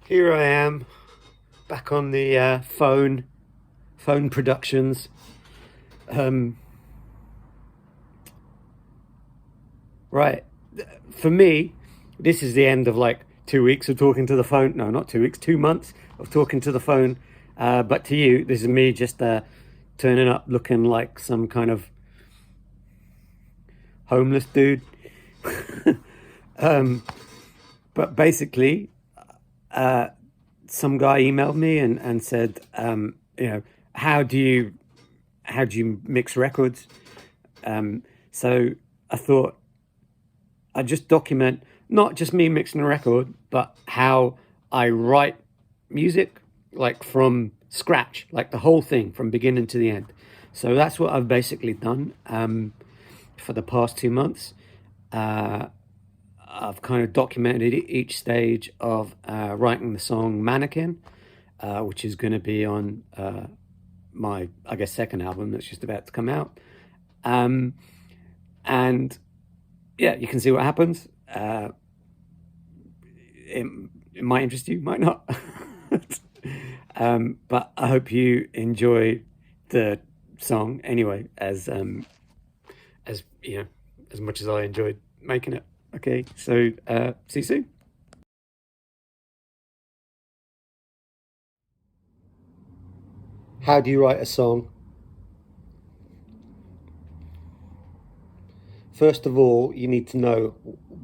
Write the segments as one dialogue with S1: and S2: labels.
S1: Here I am, back on the phone productions. Um, right, for me, this is the end of like 2 weeks of talking to the phone. No, not 2 weeks, 2 months of talking to the phone. But to you, this is me just turning up looking like some kind of homeless dude. But basically, some guy emailed me and said, how do you mix records? So I thought I'd just document not just me mixing a record, but how I write music, like from scratch, like the whole thing from beginning to the end. So that's what I've basically done for the past 2 months. I've kind of documented each stage of writing the song Mannequin, which is going to be on my, I guess, second album that's just about to come out. Um, and yeah, you can see what happens. It, it might interest you, might not. But I hope you enjoy the song anyway, as you know, as much as I enjoyed making it. Okay, so see you soon. How do you write a song? First of all, you need to know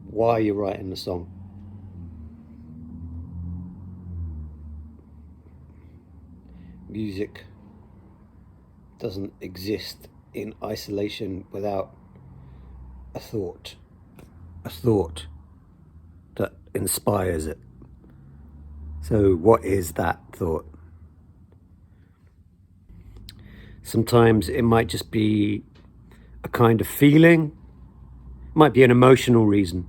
S1: why you're writing the song. Music doesn't exist in isolation without a thought that inspires it. So, what is that thought? Sometimes it might just be a kind of feeling, it might be an emotional reason,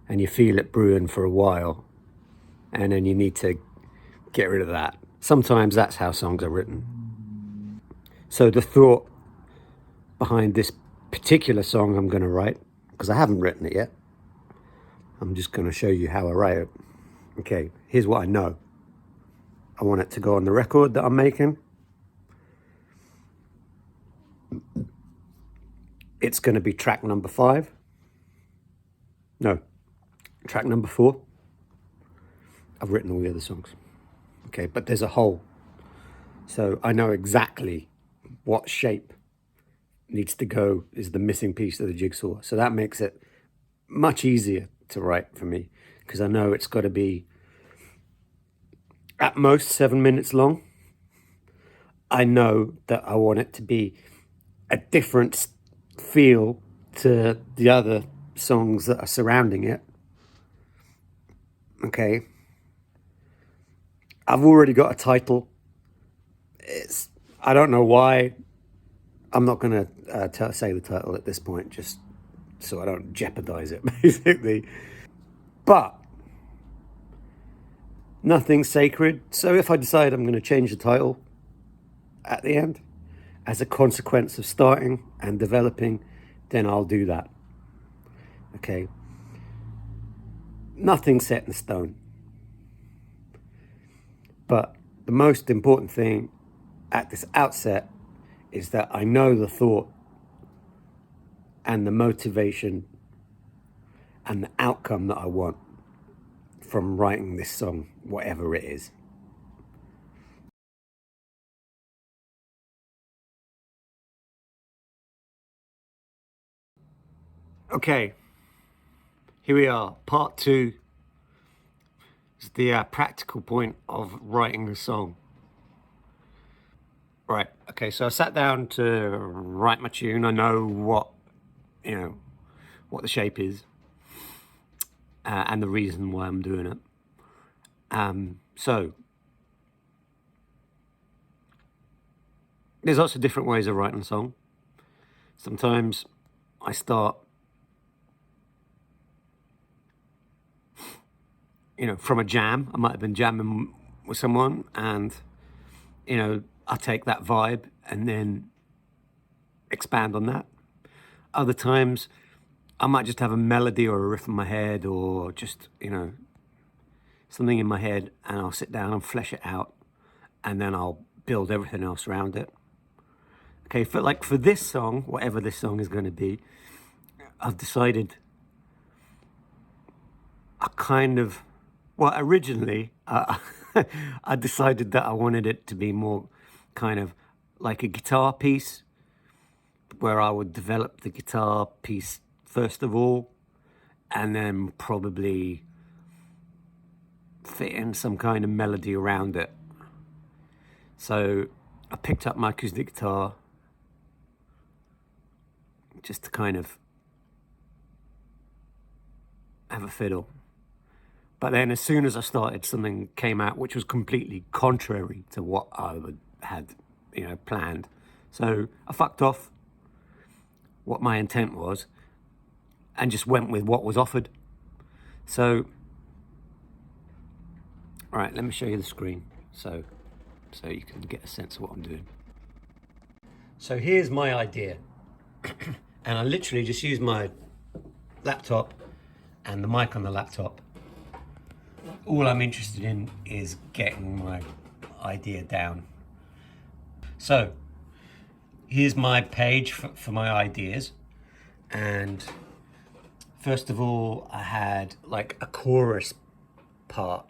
S1: and you feel it brewing for a while, and then you need to get rid of that. Sometimes that's how songs are written. So, the thought behind this particular song I'm going to write, because I haven't written it yet, I'm just going to show you how I write it. Okay, here's what I know. I want it to go on the record that I'm making. It's going to be track number 5. No, track number 4. I've written all the other songs. Okay, but there's a hole. So I know exactly what shape needs to go is the missing piece of the jigsaw. So that makes it much easier to write for me because I know it's got to be at most 7 minutes long. I know that I want it to be a different feel to the other songs that are surrounding it. Okay. I've already got a title. I don't know why. I'm not going to say the title at this point, just so I don't jeopardize it, basically. But nothing's sacred. So if I decide I'm going to change the title at the end as a consequence of starting and developing, then I'll do that. Okay. Nothing's set in stone. But the most important thing at this outset is that I know the thought and the motivation and the outcome that I want from writing this song, whatever it is. Okay, here we are, part 2. It's the practical point of writing a song. Right, okay, so I sat down to write my tune. I know what the shape is and the reason why I'm doing it. So there's lots of different ways of writing a song. Sometimes I start, from a jam. I might have been jamming with someone and, I take that vibe and then expand on that. Other times I might just have a melody or a riff in my head or just, something in my head, and I'll sit down and flesh it out, and then I'll build everything else around it. Okay, for this song, whatever this song is going to be, I've decided originally I decided that I wanted it to be more kind of like a guitar piece, where I would develop the guitar piece first of all, and then probably fit in some kind of melody around it. So I picked up my acoustic guitar just to kind of have a fiddle. But then as soon as I started, something came out which was completely contrary to what I had, planned. So I fucked off what my intent was and just went with what was offered. So, all right, let me show you the screen so you can get a sense of what I'm doing. So here's my idea. And I literally just use my laptop and the mic on the laptop. All I'm interested in is getting my idea down. So here's my page for my ideas. And first of all, I had like a chorus part.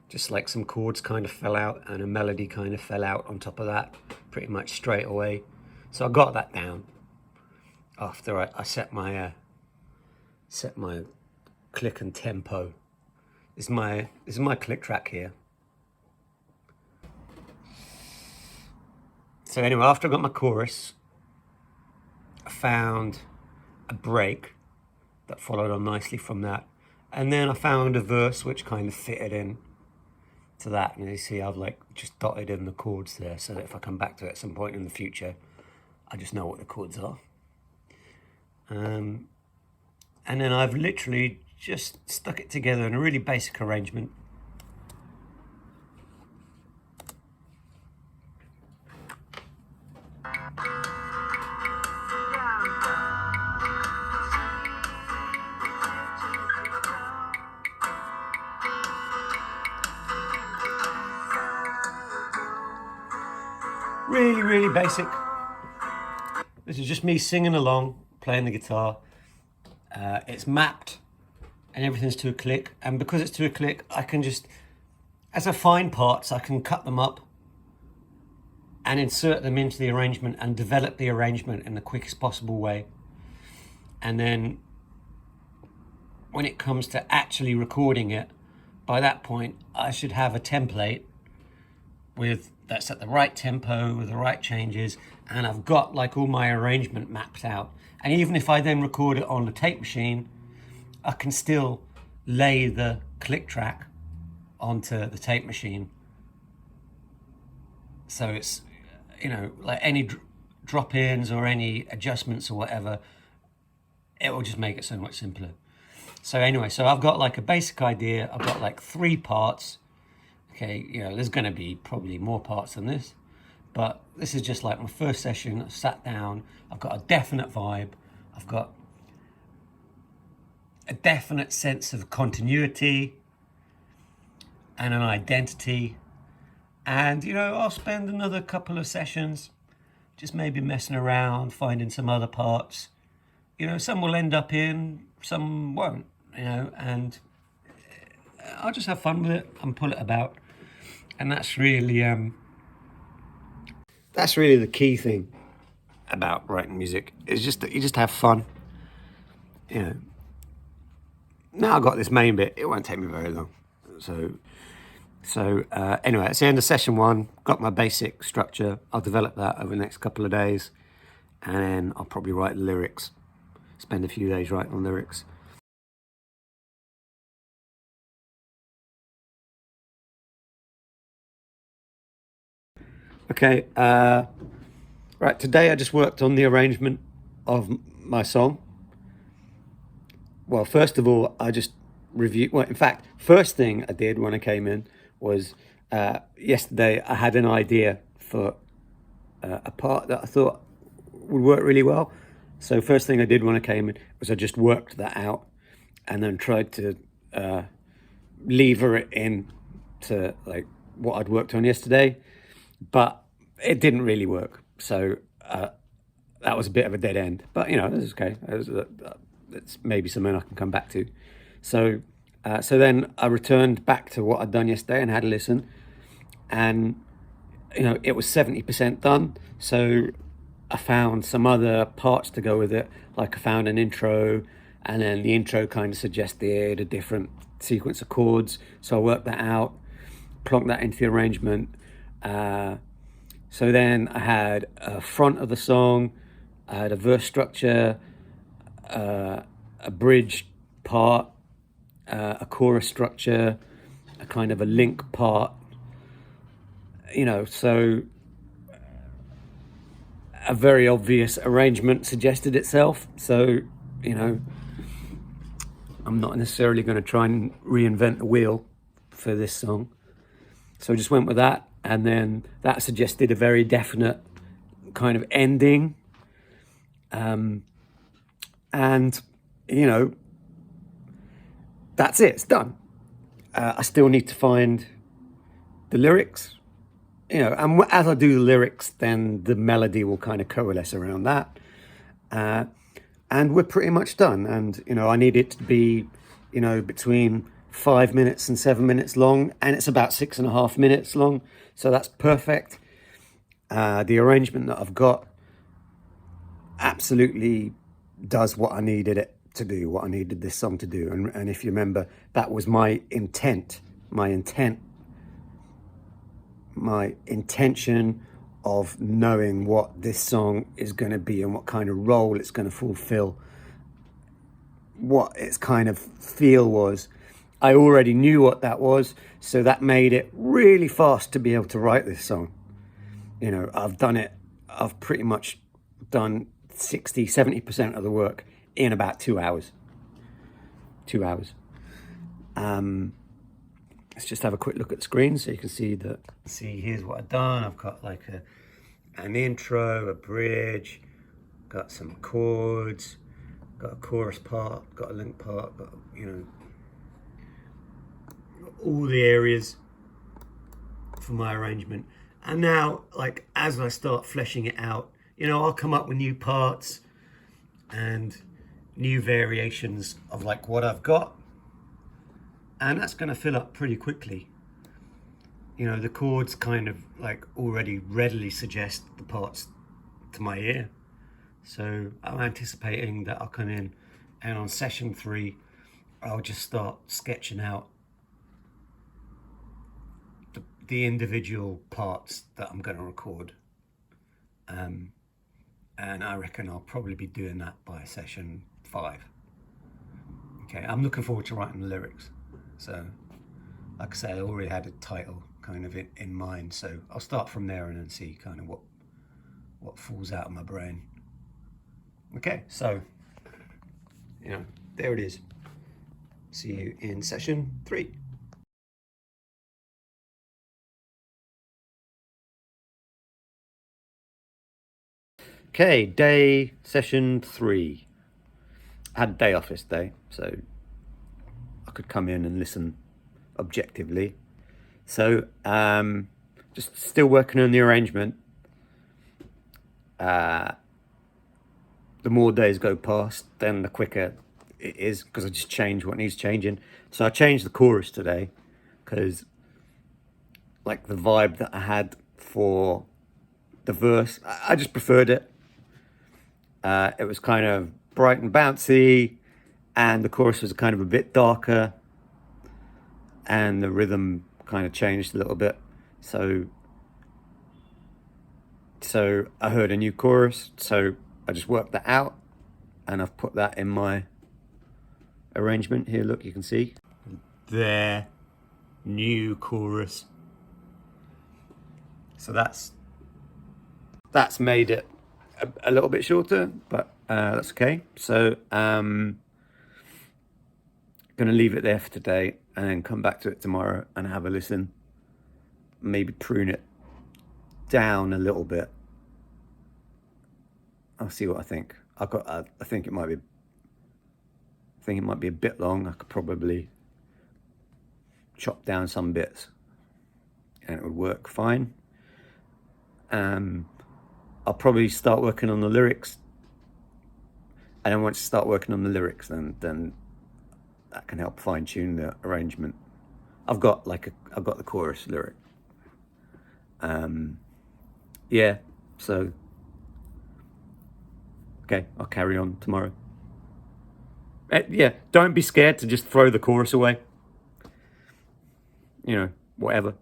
S1: Just like some chords kind of fell out and a melody kind of fell out on top of that pretty much straight away. So I got that down after I set my click and tempo. This is my click track here. So anyway, after I got my chorus, I found a break that followed on nicely from that, and then I found a verse which kind of fitted in to that. And you see I've like just dotted in the chords there, so that if I come back to it at some point in the future, I just know what the chords are. And then I've literally just stuck it together in a really basic arrangement. Really, really basic. This is just me singing along, playing the guitar. It's mapped and everything's to a click. And because it's to a click, I can just, as I find parts, I can cut them up and insert them into the arrangement and develop the arrangement in the quickest possible way. And then when it comes to actually recording it, by that point, I should have a template that's at the right tempo with the right changes, and I've got like all my arrangement mapped out. And even if I then record it on the tape machine, I can still lay the click track onto the tape machine. So it's, like any drop-ins or any adjustments or whatever, it will just make it so much simpler. So anyway, so I've got like a basic idea. I've got like 3 parts. Okay, there's going to be probably more parts than this, but this is just like my first session. I sat down, I've got a definite vibe, I've got a definite sense of continuity and an identity, and I'll spend another couple of sessions just maybe messing around, finding some other parts. Some will end up in, some won't, and I'll just have fun with it and pull it about. And that's really the key thing about writing music, is just that you just have fun. Now I've got this main bit, it won't take me very long. So anyway, it's the end of session 1, got my basic structure. I'll develop that over the next couple of days, and then I'll probably write the lyrics, spend a few days writing on lyrics. Okay, right, today I just worked on the arrangement of my song. Well, first of all, I just reviewed, in fact, first thing I did when I came in was, yesterday I had an idea for a part that I thought would work really well. So first thing I did when I came in was I just worked that out and then tried to lever it in to like what I'd worked on yesterday, but it didn't really work. So that was a bit of a dead end, but you know, it's okay. It's maybe something I can come back to. So then I returned back to what I'd done yesterday and had a listen, and you know, it was 70% done. So I found some other parts to go with it. Like I found an intro, and then the intro kind of suggested a different sequence of chords. So I worked that out, plonked that into the arrangement. So then I had a front of the song, I had a verse structure, a bridge part, a chorus structure, a kind of a link part, you know, so a very obvious arrangement suggested itself. So, you know, I'm not necessarily going to try and reinvent the wheel for this song. So I just went with that. And then that suggested a very definite kind of ending. And, you know, that's it. It's done. I still need to find the lyrics. You know, and as I do the lyrics, then the melody will kind of coalesce around that. And we're pretty much done. And, you know, I need it to be, you know, between 5 minutes and 7 minutes long. And it's about 6.5 minutes long. So that's perfect. The arrangement that I've got absolutely does what I needed it to do, what I needed this song to do. And if you remember, that was my intent, my intention of knowing what this song is going to be and what kind of role it's going to fulfill, what its kind of feel was. I already knew what that was, so that made it really fast to be able to write this song. You know, I've pretty much done 60-70% of the work in about 2 hours. 2 hours. Let's just have a quick look at the screen so you can see that. See, here's what I've done. I've got like an intro, a bridge, got some chords, got a chorus part, got a link part, got, you know, all the areas for my arrangement. And now, like, as I start fleshing it out, you know, I'll come up with new parts and new variations of like what I've got. And that's going to fill up pretty quickly. You know, the chords kind of like already readily suggest the parts to my ear. So I'm anticipating that I'll come in and on session 3, I'll just start sketching out the individual parts that I'm going to record. And I reckon I'll probably be doing that by session 5. Okay, I'm looking forward to writing the lyrics. So, like I say, I already had a title kind of in mind. So I'll start from there and then see kind of what falls out of my brain. Okay, so, you know, there it is. See you in session 3. Okay, session 3. I had a day off this day, so I could come in and listen objectively. So, just still working on the arrangement. The more days go past, then the quicker it is, because I just change what needs changing. So I changed the chorus today, because like the vibe that I had for the verse, I just preferred it. It was kind of bright and bouncy, and the chorus was kind of a bit darker, and the rhythm kind of changed a little bit. So I heard a new chorus, so I just worked that out, and I've put that in my arrangement here. Look, you can see there, new chorus. So that's made it a little bit shorter, but that's okay. So gonna leave it there for today and then come back to it tomorrow and have a listen, maybe prune it down a little bit. I'll see what I think. I think it might be a bit long. I could probably chop down some bits and it would work fine. I'll probably start working on the lyrics, and then once I start working on the lyrics, then that can help fine-tune the arrangement. I've got the chorus lyric. Yeah, so okay, I'll carry on tomorrow. Yeah, don't be scared to just throw the chorus away. You know, whatever.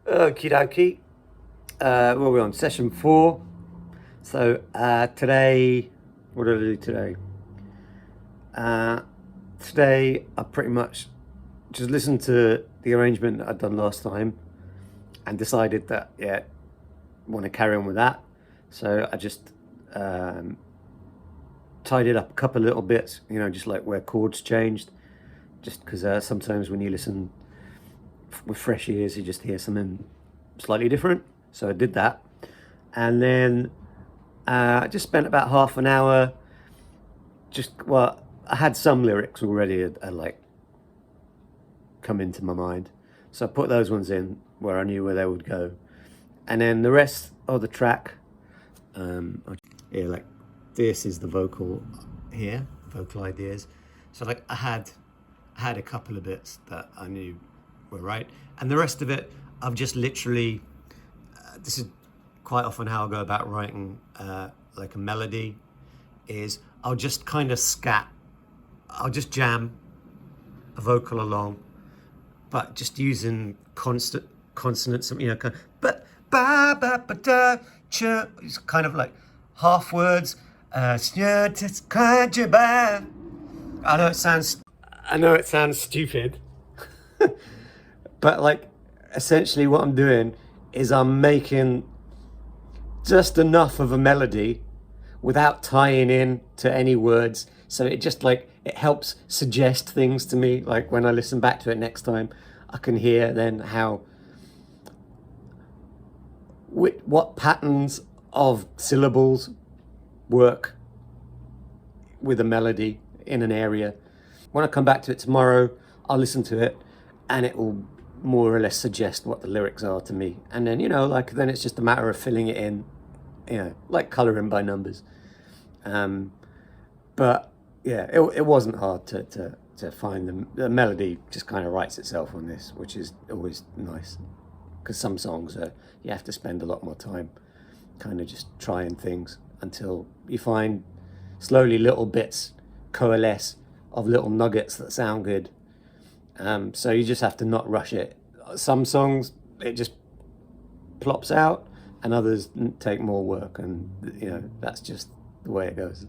S1: Okie dokie. Well, we're on session 4. So today, what did I do today? Today I pretty much just listened to the arrangement that I'd done last time and decided that, yeah, I want to carry on with that. So I just tidied up a couple of little bits, you know, just like where chords changed, just because sometimes when you listen with fresh ears, you just hear something slightly different. So I did that, and then I just spent about half an hour. I had some lyrics already like come into my mind, so I put those ones in where I knew where they would go, and then the rest of the track, yeah, like this is the vocal here, vocal ideas. So like I had a couple of bits that I knew were right, and the rest of it I've just literally this is quite often how I go about writing like a melody, is I'll just kind of I'll just jam a vocal along, but just using consonants, you know, kind of but ba ba ba da cha. It's kind of like half words. I know it sounds stupid, but like essentially what I'm doing is I'm making just enough of a melody without tying in to any words. So it just like, it helps suggest things to me. Like when I listen back to it next time, I can hear then what patterns of syllables work with a melody in an area. When I come back to it tomorrow, I'll listen to it and it will more or less suggest what the lyrics are to me. And then, you know, like then it's just a matter of filling it in, you know, like colouring by numbers. But yeah, it wasn't hard to find the melody. Just kind of writes itself on this, which is always nice, because some songs you have to spend a lot more time kind of just trying things until you find slowly little bits coalesce of little nuggets that sound good. So you just have to not rush it. Some songs it just plops out, and others take more work, and you know, that's just the way it goes.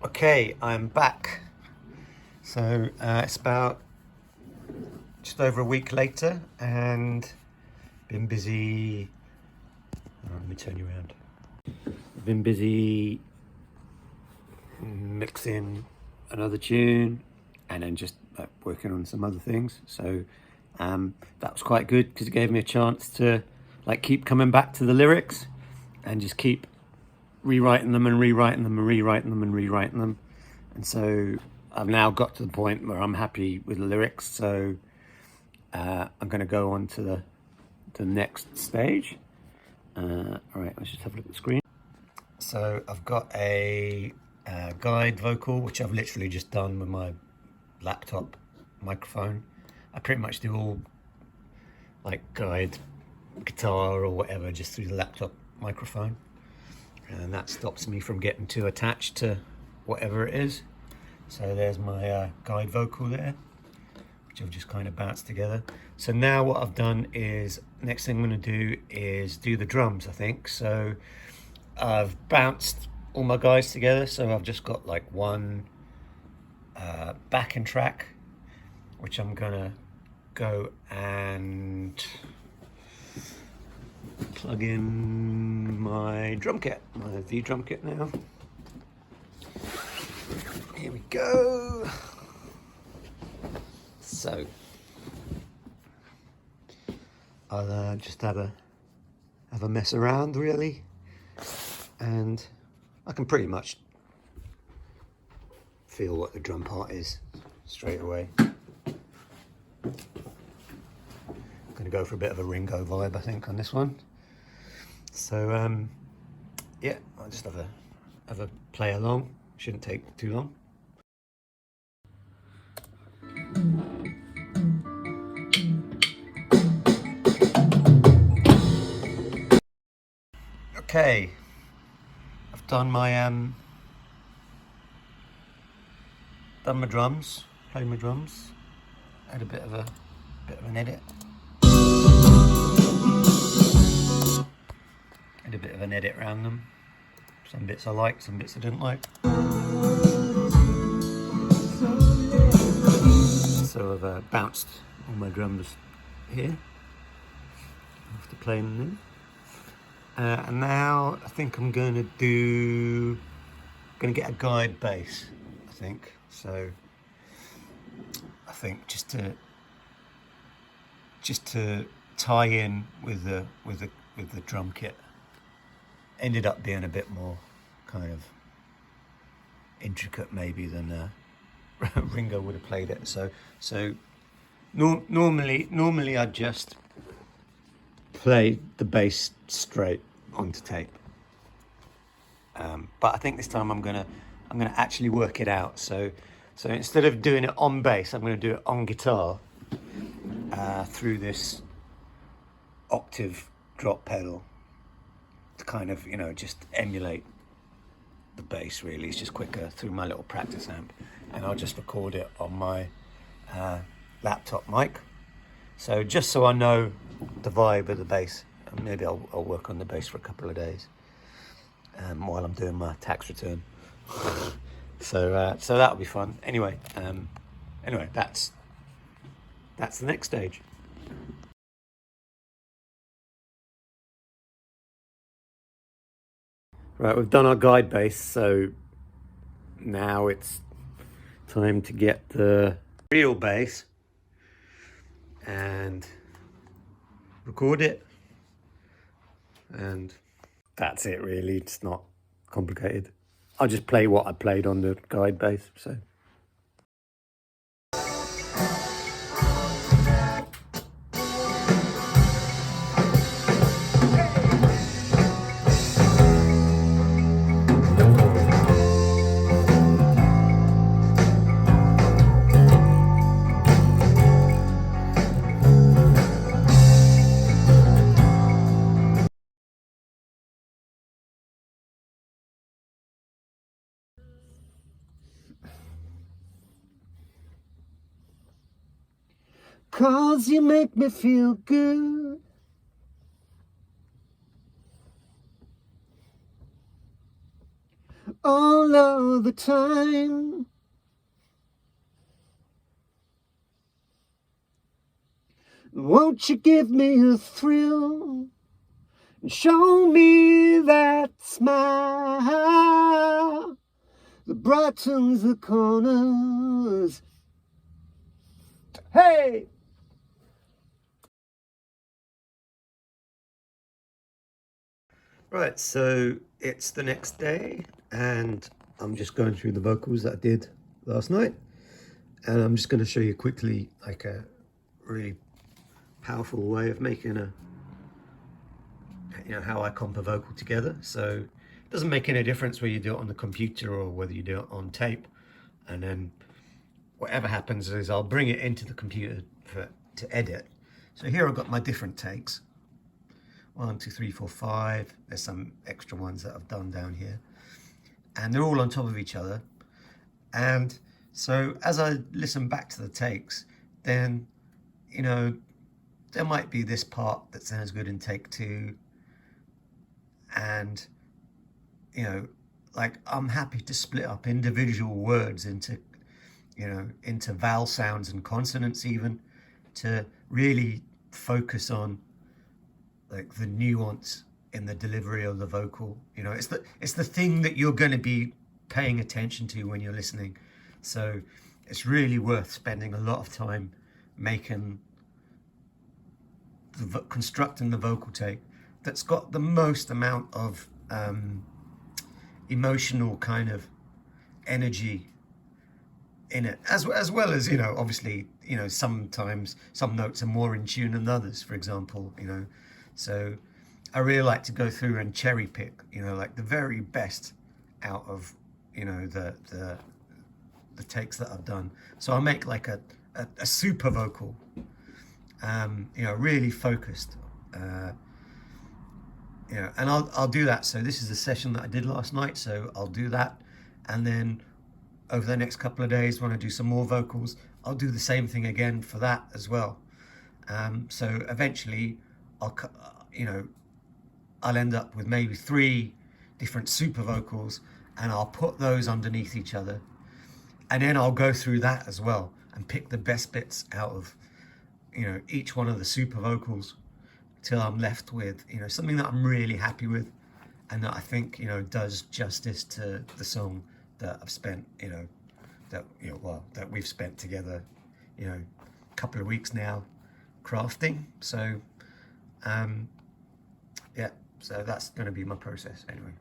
S1: Okay, I'm back. So it's about just over a week later, and been busy. Let me turn you around. Been busy mixing another tune, and then just working on some other things. So that was quite good because it gave me a chance to like keep coming back to the lyrics and just keep rewriting them and rewriting them and rewriting them and rewriting them. And so I've now got to the point where I'm happy with the lyrics. So I'm going to go on to the next stage. All right, let's just have a look at the screen. So I've got a guide vocal, which I've literally just done with my laptop microphone. I pretty much do all like guide guitar or whatever just through the laptop microphone, and that stops me from getting too attached to whatever it is. So there's my guide vocal there, which I've just kind of bounced together. So now what I've done is, next thing I'm going to do is do the drums, I think. So I've bounced all my guides together, so I've just got like one backing track, which I'm gonna go and plug in my drum kit, my V drum kit now. Here we go. So I'll just have a mess around really, and I can pretty much feel what the drum part is straight away. I'm gonna go for a bit of a Ringo vibe, I think, on this one. So yeah, I'll just have a play along. Shouldn't take too long. Okay, I've done my drums, played my drums, had a bit of an edit. Had a bit of an edit around them. Some bits I liked, some bits I didn't like. So I've bounced all my drums here after playing them. And now I think I'm gonna get a guide bass, I think. So I think just to tie in with the drum kit. Ended up being a bit more kind of intricate maybe than Ringo would have played it. So normally I'd just play the bass straight onto tape. But I think this time I'm gonna actually work it out. So instead of doing it on bass, I'm gonna do it on guitar through this octave drop pedal to kind of, you know, just emulate the bass really. It's just quicker through my little practice amp, and I'll just record it on my laptop mic. So just so I know the vibe of the bass, and maybe I'll work on the bass for a couple of days while I'm doing my tax return. So that'll be fun. Anyway, that's the next stage. Right, we've done our guide bass, so now it's time to get the real bass and record it, and that's it really. It's not complicated. I'll just play what I played on the guide bass. So cause you make me feel good, all of the time. Won't you give me a thrill and show me that smile that brightens the corners? Hey! Right, so it's the next day, and I'm just going through the vocals that I did last night, and I'm just going to show you quickly like a really powerful way of making how I comp a vocal together. So it doesn't make any difference whether you do it on the computer or whether you do it on tape, and then whatever happens is I'll bring it into the computer to edit. So here I've got my different takes. 1, 2, 3, 4, 5. There's some extra ones that I've done down here, and they're all on top of each other. And so as I listen back to the takes, then, you know, there might be this part that sounds good in take 2, and, you know, like I'm happy to split up individual words into, you know, into vowel sounds and consonants even, to really focus on like the nuance in the delivery of the vocal. You know, it's the thing that you're going to be paying attention to when you're listening. So it's really worth spending a lot of time making constructing the vocal take that's got the most amount of emotional kind of energy in it, as well as, you know, obviously, you know, sometimes some notes are more in tune than others, for example, you know. So I really like to go through and cherry pick, you know, like the very best out of, you know, the takes that I've done. So I'll make like a super vocal, you know, really focused, you know, and I'll do that. So this is the session that I did last night, so I'll do that, and then over the next couple of days when I do some more vocals, I'll do the same thing again for that as well. So eventually you know, I'll end up with maybe 3 different super vocals, and I'll put those underneath each other, and then I'll go through that as well and pick the best bits out of, you know, each one of the super vocals till I'm left with, you know, something that I'm really happy with and that I think, you know, does justice to the song that I've spent, you know, that we've spent together, you know, a couple of weeks now crafting. So yeah, so that's going to be my process anyway.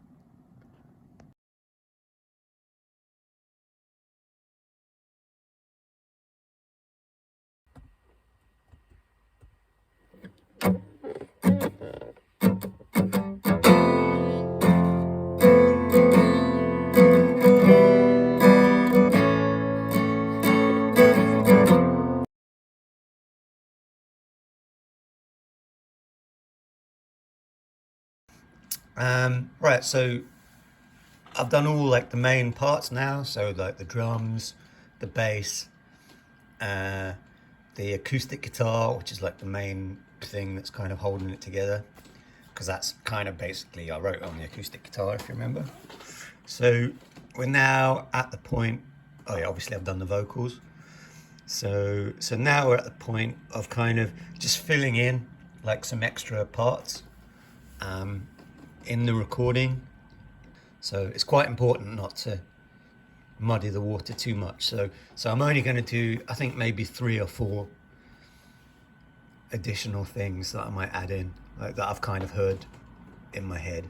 S1: Right, so I've done all like the main parts now, so like the drums, the bass, the acoustic guitar, which is like the main thing that's kind of holding it together, because that's kind of basically, I wrote on the acoustic guitar, if you remember. So we're now at the point, oh yeah, obviously I've done the vocals. So now we're at the point of kind of just filling in like some extra parts in the recording. So it's quite important not to muddy the water too much. So I'm only going to do, I think, maybe 3 or 4 additional things that I might add in, like that I've kind of heard in my head.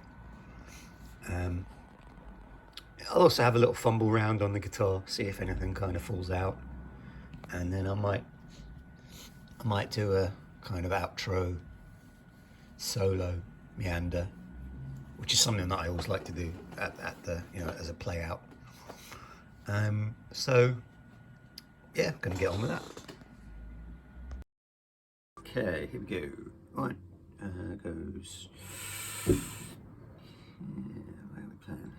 S1: I'll also have a little fumble round on the guitar, see if anything kind of falls out, and then I might do a kind of outro solo meander, which is something that I always like to do at the, you know, as a play out. So yeah, gonna get on with that. Okay, here we go. Right, goes. Yeah, where are we playing?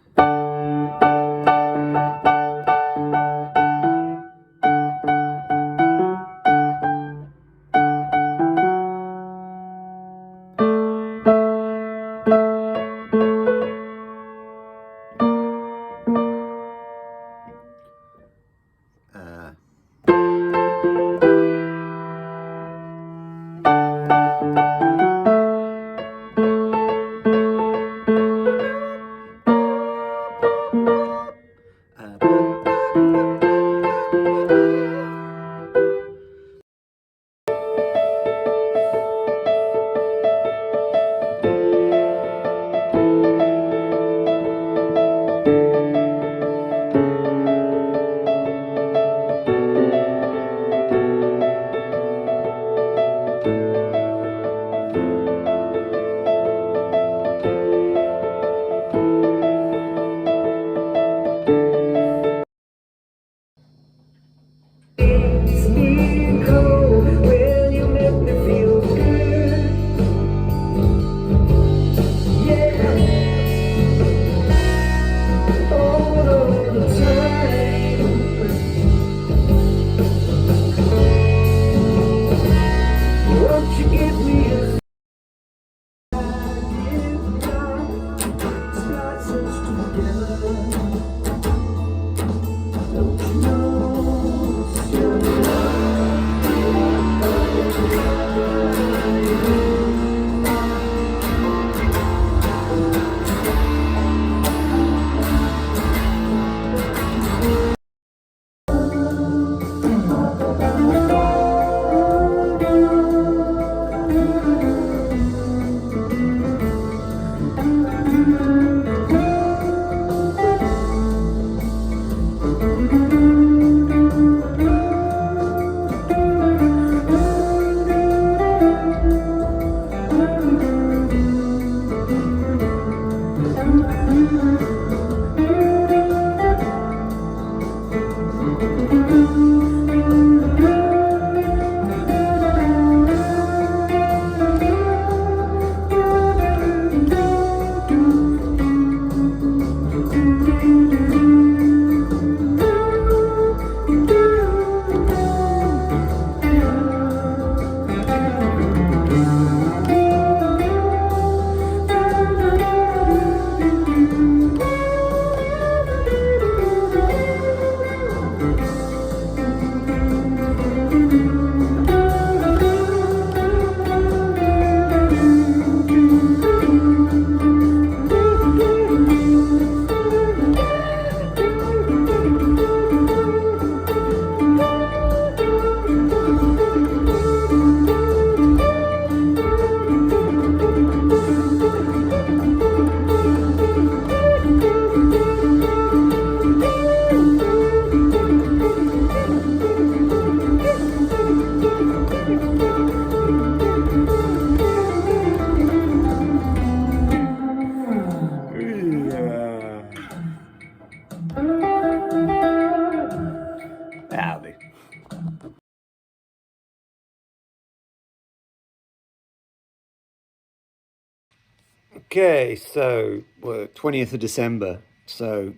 S1: Okay, so we're 20th of December. So,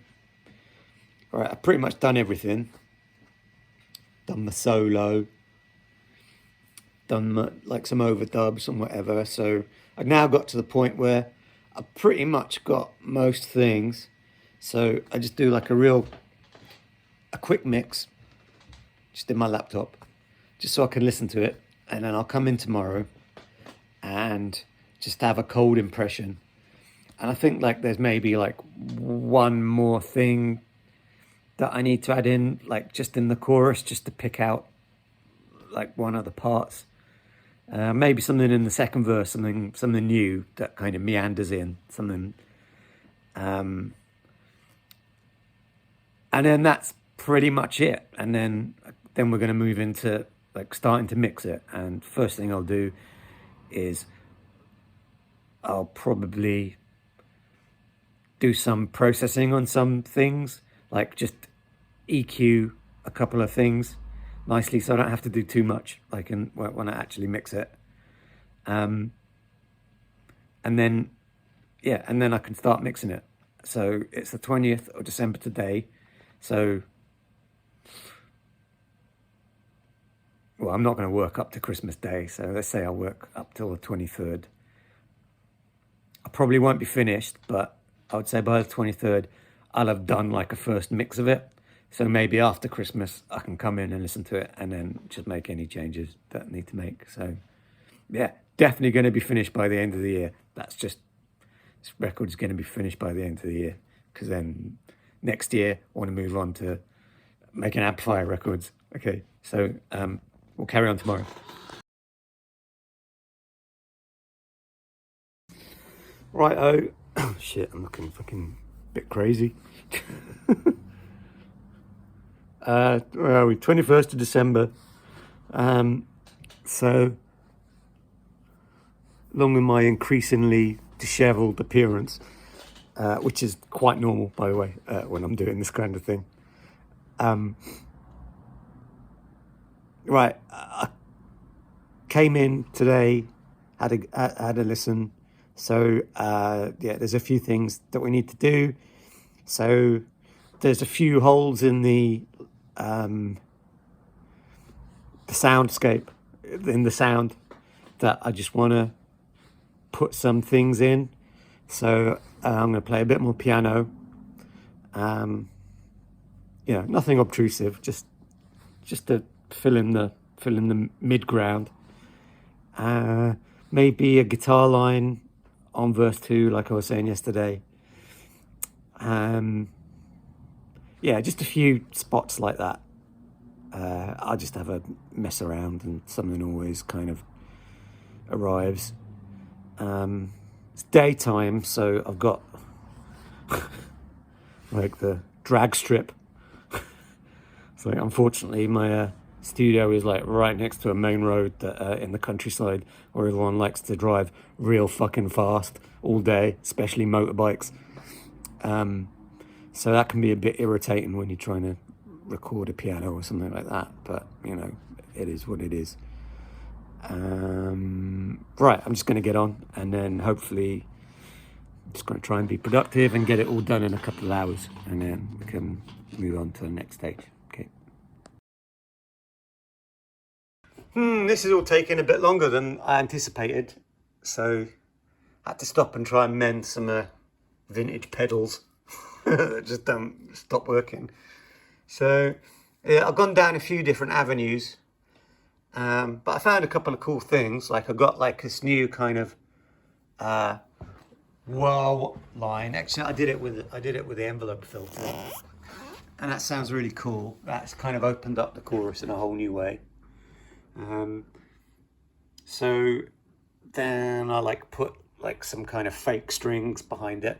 S1: all right, I've pretty much done everything. Done the solo, done like some overdubs and whatever. So I've now got to the point where I've pretty much got most things. So I just do like a quick mix, just in my laptop, just so I can listen to it, and then I'll come in tomorrow and just have a cold impression. And I think like there's maybe like one more thing that I need to add in, like just in the chorus, just to pick out like one of the parts. Maybe something in the second verse, something new that kind of meanders in, something. And then that's pretty much it. And then we're going to move into like starting to mix it. And first thing I'll do is I'll probably do some processing on some things, like just EQ a couple of things nicely, so I don't have to do too much, like when I actually mix it. And then, yeah, and then I can start mixing it. So it's the 20th of December today. So, well, I'm not going to work up to Christmas Day. So let's say I'll work up till the 23rd. I probably won't be finished, but I would say by the 23rd, I'll have done like a first mix of it. So maybe after Christmas, I can come in and listen to it and then just make any changes that I need to make. So, yeah, definitely going to be finished by the end of the year. That's just, this record's going to be finished by the end of the year. Because then next year, I want to move on to making amplifier records. Okay, so we'll carry on tomorrow. Right, oh, shit, I'm looking fucking bit crazy. Where are we? 21st of December. So, along with my increasingly dishevelled appearance, which is quite normal, by the way, when I'm doing this kind of thing. Right, I came in today, had a listen. So, yeah, there's a few things that we need to do. So, there's a few holes in the soundscape, in the sound, that I just want to put some things in. So I'm going to play a bit more piano. Nothing obtrusive, just to fill in the mid ground. Maybe a guitar line on verse 2, like I was saying yesterday. Yeah, just a few spots like that. I'll just have a mess around and something always kind of arrives. It's daytime, so I've got like the drag strip. So unfortunately, my studio is like right next to a main road that in the countryside where everyone likes to drive real fucking fast all day, especially motorbikes. So that can be a bit irritating when you're trying to record a piano or something like that. But, it is what it is. Right, I'm just going to get on and then hopefully I'm just going to try and be productive and get it all done in a couple of hours. And then we can move on to the next stage. Okay. This is all taking a bit longer than I anticipated. So I had to stop and try and mend some vintage pedals that just don't stop working. So yeah, I've gone down a few different avenues, but I found a couple of cool things. Like I got like this new kind of wah line. Actually, I did it with the envelope filter, and that sounds really cool. That's kind of opened up the chorus in a whole new way. So then I like put like some kind of fake strings behind it,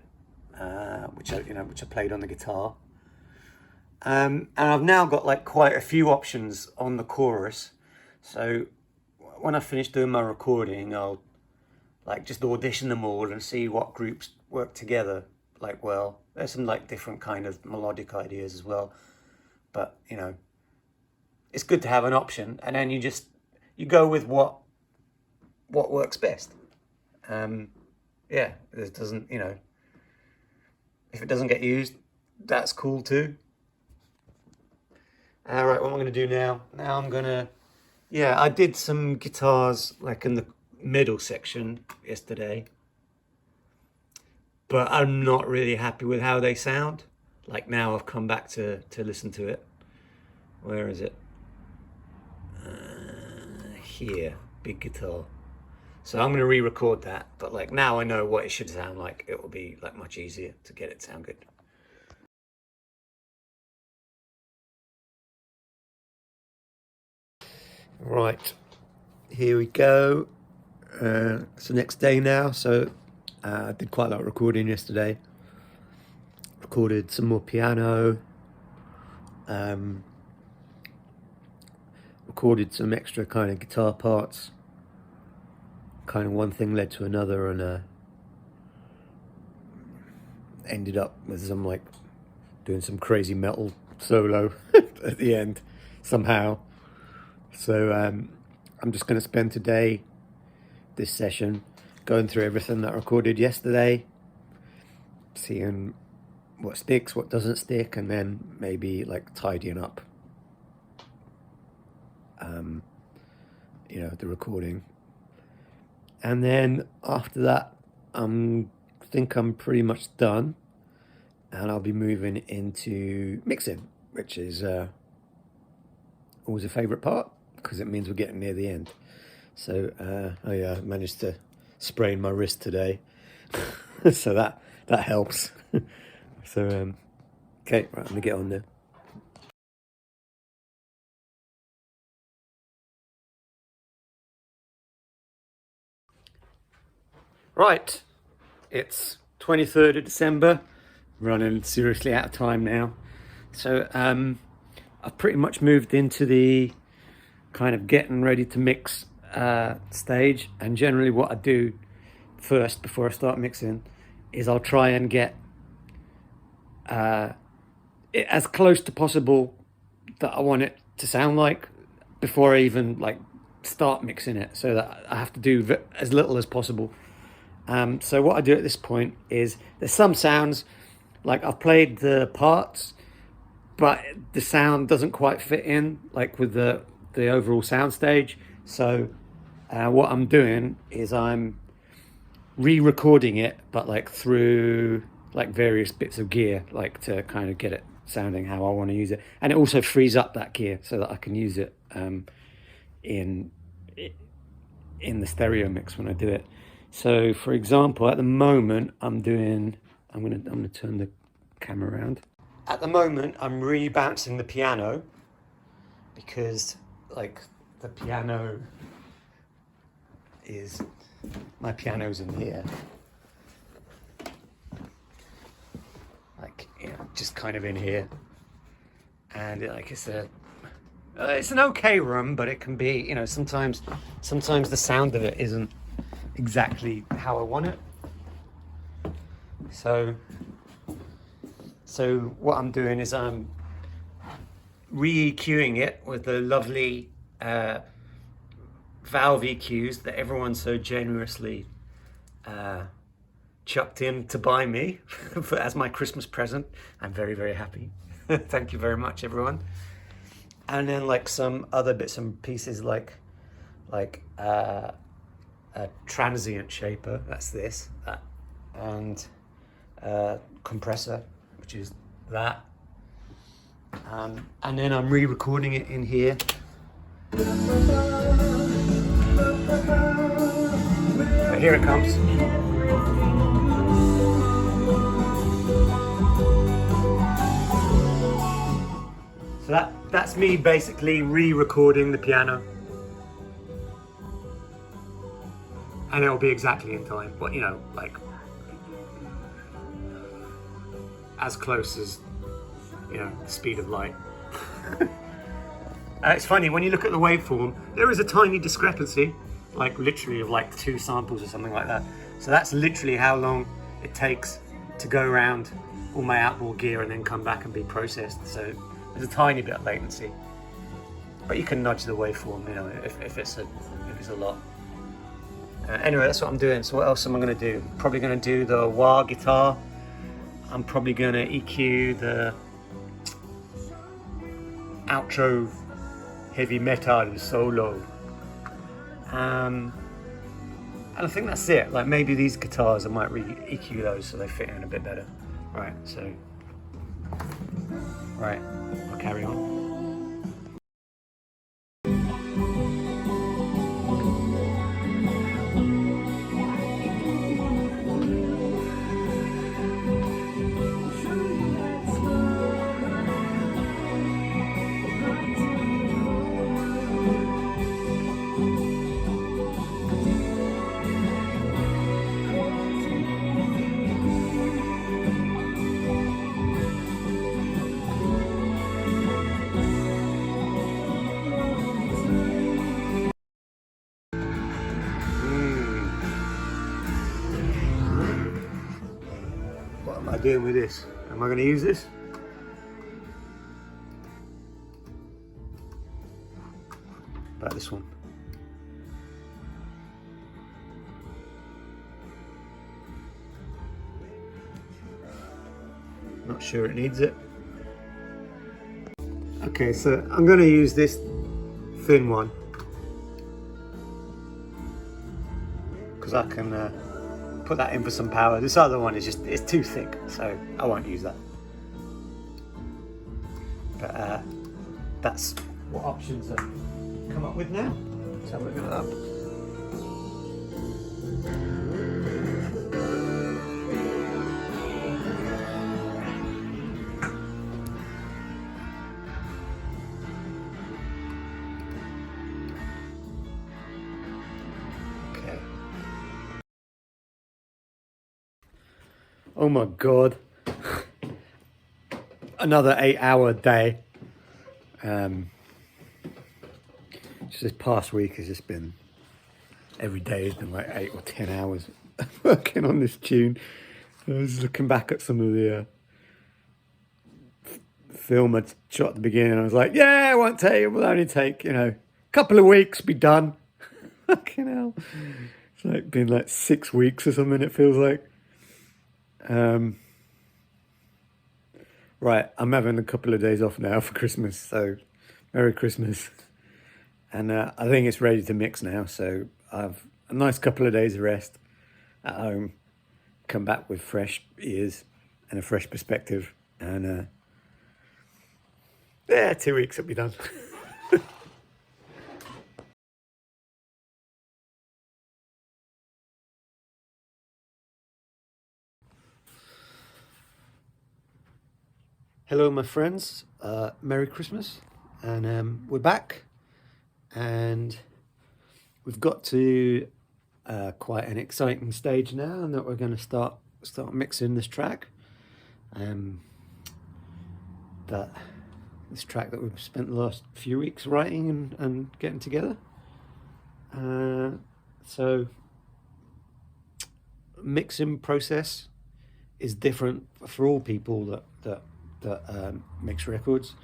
S1: which I played on the guitar. And I've now got like quite a few options on the chorus. So when I finish doing my recording, I'll like just audition them all and see what groups work together. Like, well, there's some like different kind of melodic ideas as well. But, it's good to have an option, and then you go with what works best. yeah, it doesn't, you know, if it doesn't get used, that's cool too. All right, what am I going to do now? Now I'm going to, yeah, I did some guitars like in the middle section yesterday, but I'm not really happy with how they sound. Like now I've come back to listen to it. Where is it? Here, big guitar. So I'm going to re-record that, but like now I know what it should sound like. It will be like much easier to get it to sound good. Right, here we go. It's the next day now, so I did quite a lot of recording yesterday. Recorded some more piano, recorded some extra kind of guitar parts. Kind of one thing led to another, and ended up with some like doing some crazy metal solo at the end somehow. So I'm just going to spend today, this session, going through everything that I recorded yesterday, seeing what sticks, what doesn't stick, and then maybe like tidying up, you know, the recording. And then after that, I think I'm pretty much done, and I'll be moving into mixing, which is always a favourite part because it means we're getting near the end. So I managed to sprain my wrist today, so that helps. So okay, right, I'm gonna get on there. Right, it's 23rd of December, running seriously out of time now. So I've pretty much moved into the kind of getting ready to mix stage, and generally what I do first before I start mixing is I'll try and get it as close to possible that I want it to sound like before I even like start mixing it, so that I have to do as little as possible. So what I do at this point is there's some sounds like I've played the parts, but the sound doesn't quite fit in like with the overall sound stage. So what I'm doing is I'm re-recording it, but like through like various bits of gear, like to kind of get it sounding how I want to use it, and it also frees up that gear so that I can use it in the stereo mix when I do it. So for example, at the moment I'm gonna turn the camera around. At the moment I'm rebouncing the piano because like the piano is, my piano's in here, like, you know, just kind of in here, and like it's an okay room, but it can be, you know, sometimes the sound of it isn't exactly how I want it. So what I'm doing is I'm re-EQing it with the lovely valve EQs that everyone so generously chucked in to buy me as my Christmas present. I'm very, very happy. Thank you very much, everyone. And then like some other bits and pieces like a transient shaper, that's this, and compressor, which is that. And then I'm re-recording it in here. So here it comes. So that's me basically re-recording the piano. And it'll be exactly in time, but you know, like as close as, you know, the speed of light. It's funny, when you look at the waveform, there is a tiny discrepancy, like literally of like 2 samples or something like that. So that's literally how long it takes to go around all my outboard gear and then come back and be processed. So there's a tiny bit of latency, but you can nudge the waveform, you know, if it's a lot. Anyway, that's what I'm doing. So what else am I going to do? Probably going to do the wah guitar. I'm probably going to EQ the outro heavy metal solo. And I think that's it. Like maybe these guitars, I might EQ those so they fit in a bit better. Right, so, right, I'll carry on. What am I doing with this? Am I going to use this? About this one. Not sure it needs it. Okay, so I'm going to use this thin one because I can put that in for some power. This other one is just, it's too thick, so I won't use that. But that's what options I've come up with now. Let's have a look at that. Oh my God. Another 8-hour day. Just this past week has just been, every day has been like 8 or 10 hours working on this tune. I was looking back at some of the film I shot at the beginning. I was like, yeah, it won't take, it will only take, you know, a couple of weeks, be done. Fucking hell. It's like been like 6 weeks or something, it feels like. Right, I'm having a couple of days off now for Christmas, so Merry Christmas. And I think it's ready to mix now, so I've a nice couple of days of rest at home, come back with fresh ears and a fresh perspective, and yeah, 2 weeks it'll be done. Hello, my friends. Merry Christmas, and we're back, and we've got to quite an exciting stage now, and that we're going to start mixing this track. This track that we've spent the last few weeks writing and getting together. So mixing process is different for all people that mix records.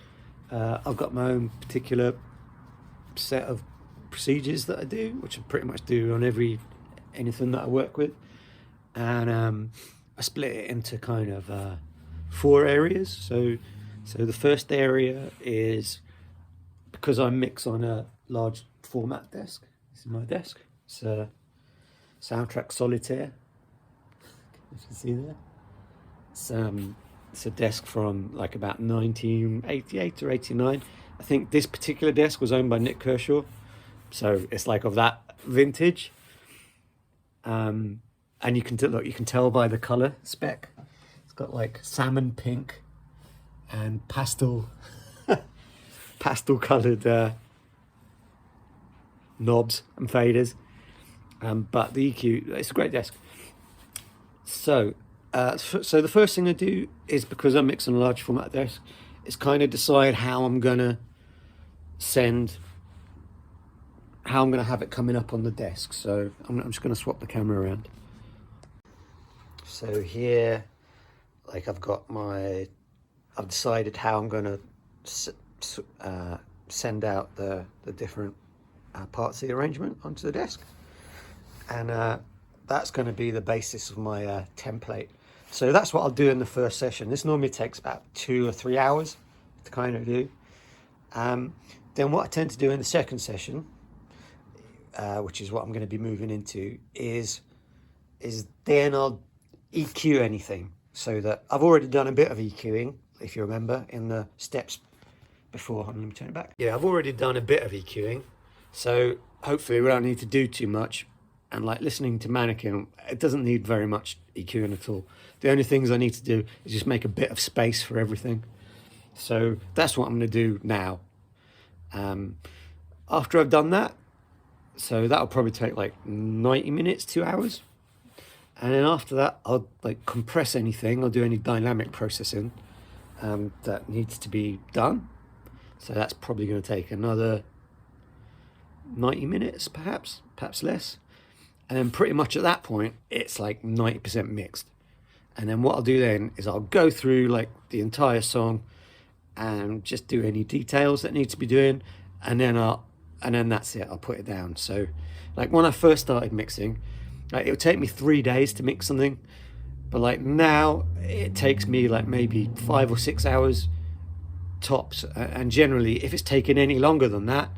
S1: I've got my own particular set of procedures that I do, which I pretty much do on anything that I work with, and I split it into kind of 4 areas. So the first area is, because I mix on a large format desk. This is my desk. It's a Soundtrack Solitaire. You can see there. It's a desk from like about 1988 or 89. I think this particular desk was owned by Nick Kershaw, so it's like of that vintage. And you can tell by the color spec. It's got like salmon pink and pastel colored knobs and faders. But the EQ, it's a great desk. So the first thing I do is, because I'm mixing a large format desk, is kind of decide how I'm gonna have it coming up on the desk. So I'm just gonna swap the camera around. So here, like I've decided how I'm gonna send out the different parts of the arrangement onto the desk. and that's going to be the basis of my template. So that's what I'll do in the first session. This normally takes about 2 or 3 hours to kind of do. Then what I tend to do in the second session, which is what I'm going to be moving into, is then I'll EQ anything. So that I've already done a bit of EQing, if you remember, in the steps before. Let me turn it back. Yeah, I've already done a bit of EQing, so hopefully we don't need to do too much. And like listening to Mannequin, it doesn't need very much EQing at all. The only things I need to do is just make a bit of space for everything. So that's what I'm going to do now. After I've done that, so that'll probably take like 90 minutes, 2 hours. And then after that, I'll like compress anything. I'll do any dynamic processing that needs to be done. So that's probably going to take another 90 minutes, perhaps less. And then pretty much at that point, it's like 90% mixed. And then what I'll do then is I'll go through like the entire song and just do any details that need to be doing. And then that's it. I'll put it down. So like when I first started mixing, like it would take me 3 days to mix something. But like now it takes me like maybe 5 or 6 hours tops. And generally, if it's taken any longer than that,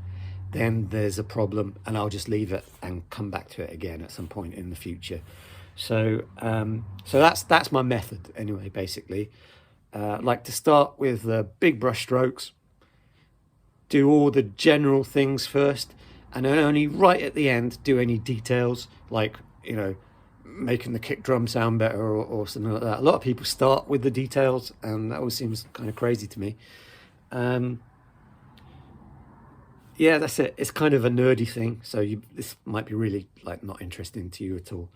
S1: then there's a problem, and I'll just leave it and come back to it again at some point in the future. So that's my method anyway, basically. Like to start with the big brush strokes, do all the general things first, and then only right at the end do any details, like, you know, making the kick drum sound better or something like that. A lot of people start with the details, and that always seems kind of crazy to me. Yeah, that's it. It's kind of a nerdy thing, so this might be really like not interesting to you at all.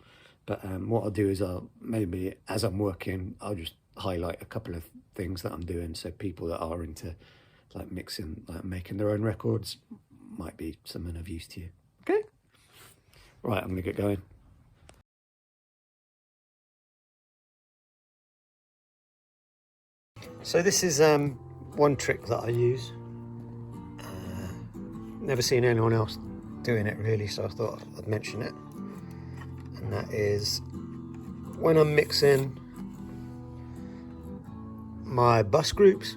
S1: But what I'll do is I'll maybe, as I'm working, I'll just highlight a couple of things that I'm doing, so people that are into like mixing, like making their own records, might be something of use to you. Okay, right, I'm gonna get going. So this is one trick that I use. Never seen anyone else doing it really, so I thought I'd mention it. And that is when I'm mixing my bus groups,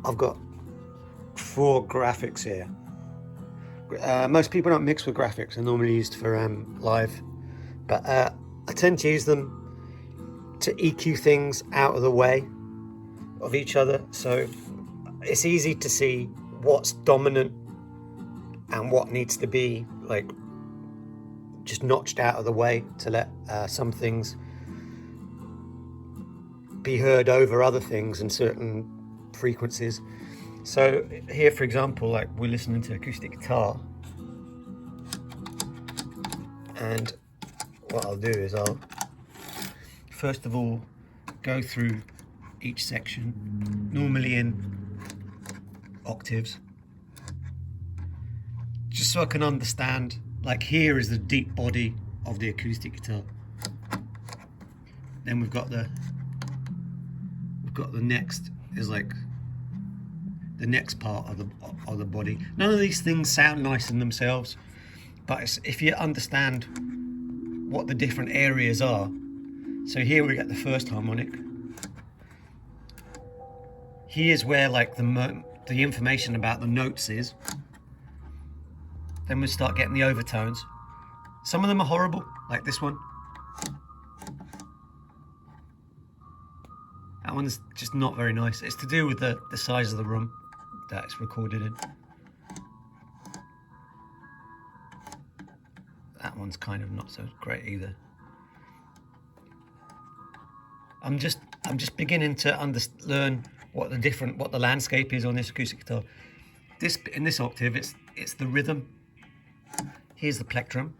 S1: I've got 4 graphics here. Most people don't mix with graphics. They're normally used for live, but I tend to use them to EQ things out of the way of each other, so it's easy to see what's dominant and what needs to be like just notched out of the way to let some things be heard over other things and certain frequencies. So here, for example, like we're listening to acoustic guitar, and what I'll do is I'll first of all go through each section, normally in octaves, just so I can understand. Like here is the deep body of the acoustic guitar. Then we've got the next is like the next part of the body. None of these things sound nice in themselves, but if you understand what the different areas are. So here we get the first harmonic. Here's where like the information about the notes is. Then we start getting the overtones. Some of them are horrible, like this one. That one's just not very nice. It's to do with the size of the room that it's recorded in. That one's kind of not so great either. I'm just beginning to learn what the landscape is on this acoustic guitar. In this octave, it's the rhythm. Here's the plectrum,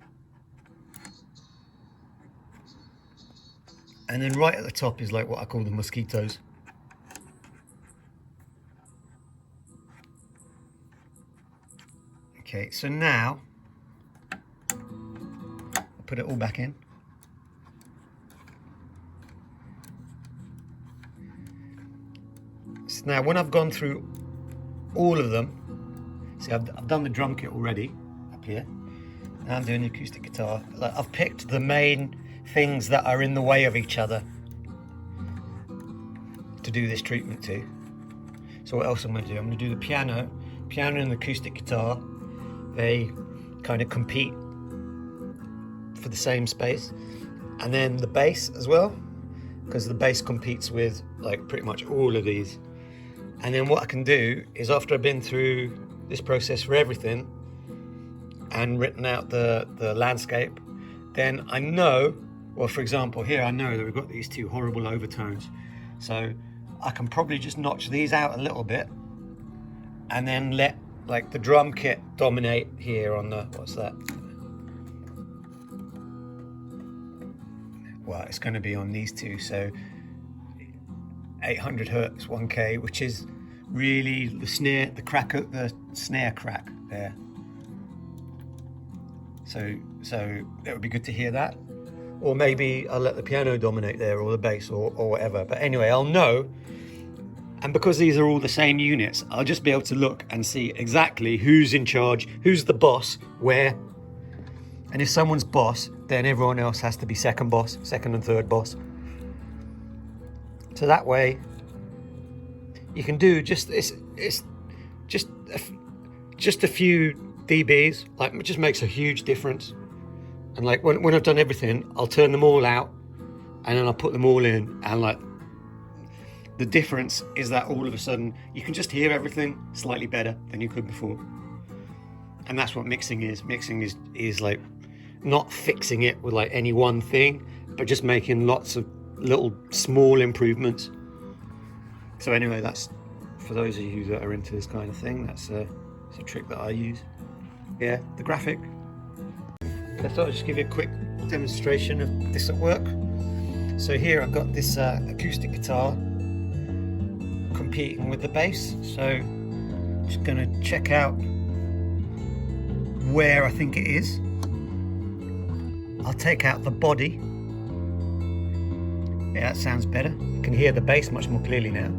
S1: and then right at the top is like what I call the mosquitoes. Okay, so now I'll put it all back in. So now when I've gone through all of them, see I've done the drum kit already up here. Now I'm doing the acoustic guitar. Like, I've picked the main things that are in the way of each other to do this treatment to. So what else I'm going to do? I'm going to do the piano and the acoustic guitar. They kind of compete for the same space, and then the bass as well, because the bass competes with like pretty much all of these. And then what I can do is, after I've been through this process for everything and written out the landscape, then I know, well, for example, here I know that we've got these two horrible overtones, so I can probably just notch these out a little bit and then let like the drum kit dominate here on the, what's that? Well, it's going to be on these two, so 800 hertz 1K, which is really the snare, the snare crack there. So it would be good to hear that. Or maybe I'll let the piano dominate there, or the bass, or whatever. But anyway, I'll know. And because these are all the same units, I'll just be able to look and see exactly who's in charge, who's the boss, where. And if someone's boss, then everyone else has to be second boss, second and third boss. So that way, you can do just a few dBs. Like, it just makes a huge difference. And like when I've done everything, I'll turn them all out, and then I'll put them all in, and like the difference is that all of a sudden you can just hear everything slightly better than you could before. And that's what mixing is. Mixing is like not fixing it with like any one thing, but just making lots of little small improvements. So anyway, that's for those of you that are into this kind of thing, that's a trick that I use. Yeah, the graphic. I thought I'd just give you a quick demonstration of this at work. So here I've got this acoustic guitar competing with the bass. So I'm just going to check out where I think it is. I'll take out the body. Yeah, that sounds better. You can hear the bass much more clearly now.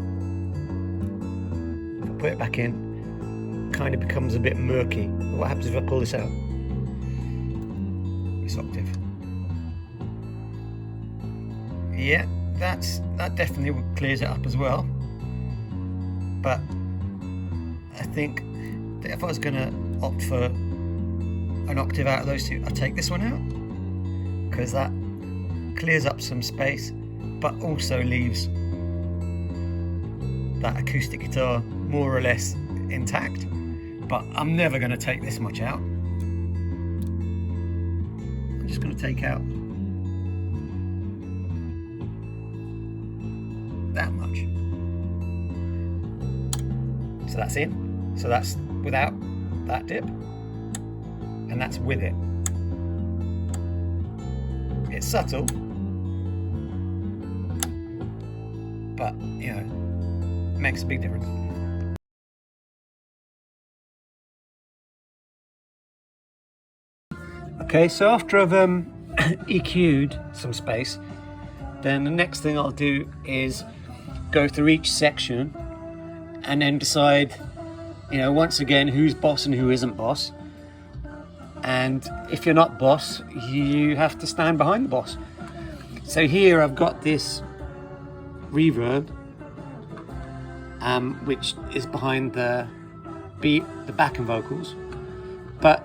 S1: If I put it back in, it kind of becomes a bit murky. What happens if I pull this out? This octave. Yeah, that definitely clears it up as well. But I think that if I was going to opt for an octave out of those two, I'd take this one out, because that clears up some space, but also leaves that acoustic guitar more or less intact. But I'm never going to take this much out. I'm just going to take out that much. So that's in. So that's without that dip, and that's with it. It's subtle, but you know, it makes a big difference. Okay, so after I've EQ'd some space, then the next thing I'll do is go through each section and then decide, you know, once again, who's boss and who isn't boss. And if you're not boss, you have to stand behind the boss. So here I've got this reverb, which is behind the beat, the backing vocals, but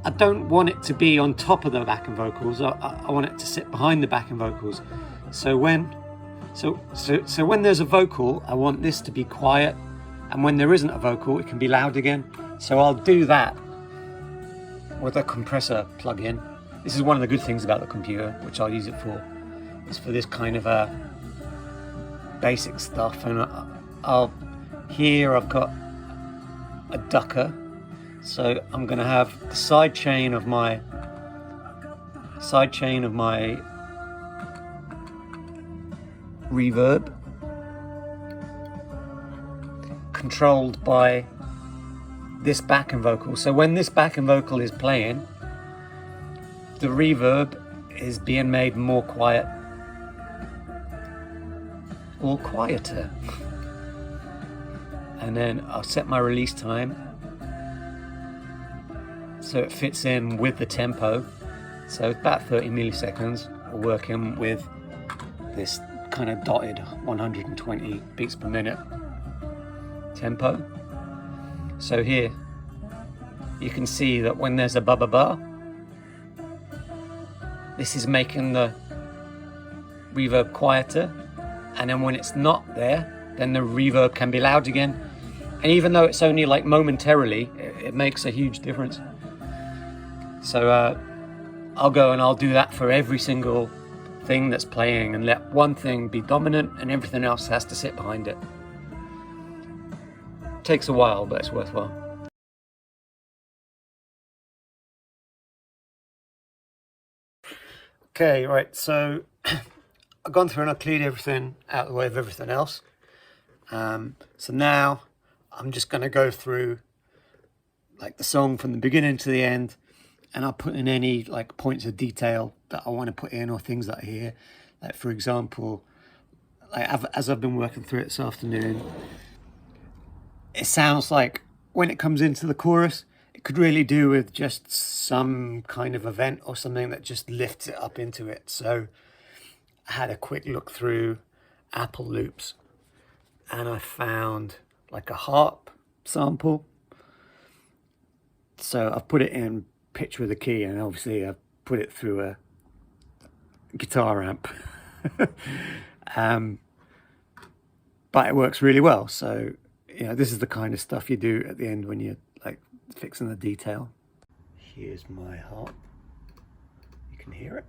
S1: I don't want it to be on top of the backing vocals. I want it to sit behind the backing vocals. So when there's a vocal, I want this to be quiet, and when there isn't a vocal, it can be loud again. So I'll do that with a compressor plug-in. This is one of the good things about the computer, which I'll use it for, is for this kind of basic stuff. And here I've got a ducker, so I'm going to have the side chain of my reverb controlled by this backing vocal. So when this backing vocal is playing, the reverb is being made more quiet or quieter. And then I'll set my release time so it fits in with the tempo. So about 30 milliseconds, we're working with this kind of dotted 120 beats per minute tempo. So here you can see that when there's a ba-ba-ba, this is making the reverb quieter, and then when it's not there, then the reverb can be loud again. And even though it's only like momentarily, it makes a huge difference. So I'll go and I'll do that for every single thing that's playing, and let one thing be dominant and everything else has to sit behind it. Takes a while, but it's worthwhile. Okay, right, so I've gone through and I've cleared everything out of the way of everything else. So now I'm just going to go through like the song from the beginning to the end, and I'll put in any like points of detail that I want to put in, or things that I hear. Like for example, like as I've been working through it this afternoon, it sounds like when it comes into the chorus, it could really do with just some kind of event or something that just lifts it up into it. So I had a quick look through Apple loops, and I found like a harp sample. So I've put it in pitch with a key, and obviously I've put it through a guitar amp. But it works really well. So, you know, this is the kind of stuff you do at the end when you're like fixing the detail. Here's my harp. You can hear it.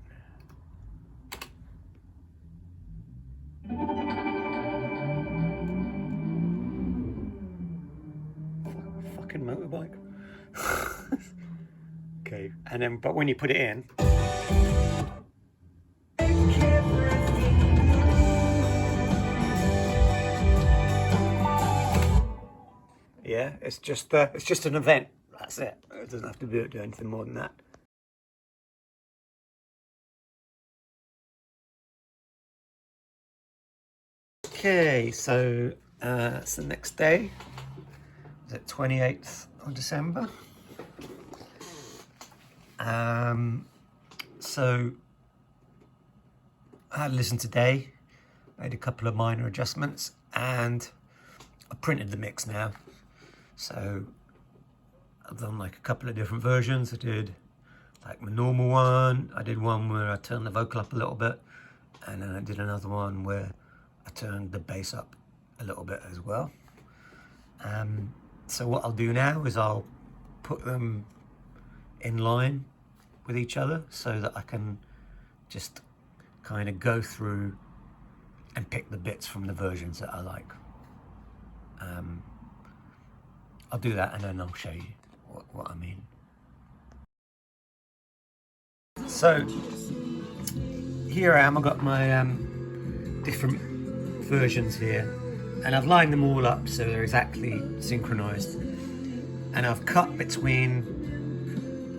S1: Fucking motorbike. Okay, and then but when you put it in, yeah, it's just an event. That's it. It doesn't have to do anything more than that. Okay, so it's the next day. Is it 28th of December? So I had listened today, made a couple of minor adjustments, and I printed the mix now. So I've done like a couple of different versions. I did like my normal one. I did one where I turned the vocal up a little bit, and then I did another one where I turned the bass up a little bit as well. So what I'll do now is I'll put them in line with each other so that I can just kind of go through and pick the bits from the versions that I like. I'll do that and then I'll show you what I mean. So here I am, I've got my different versions here, and I've lined them all up so they're exactly synchronized, and I've cut between.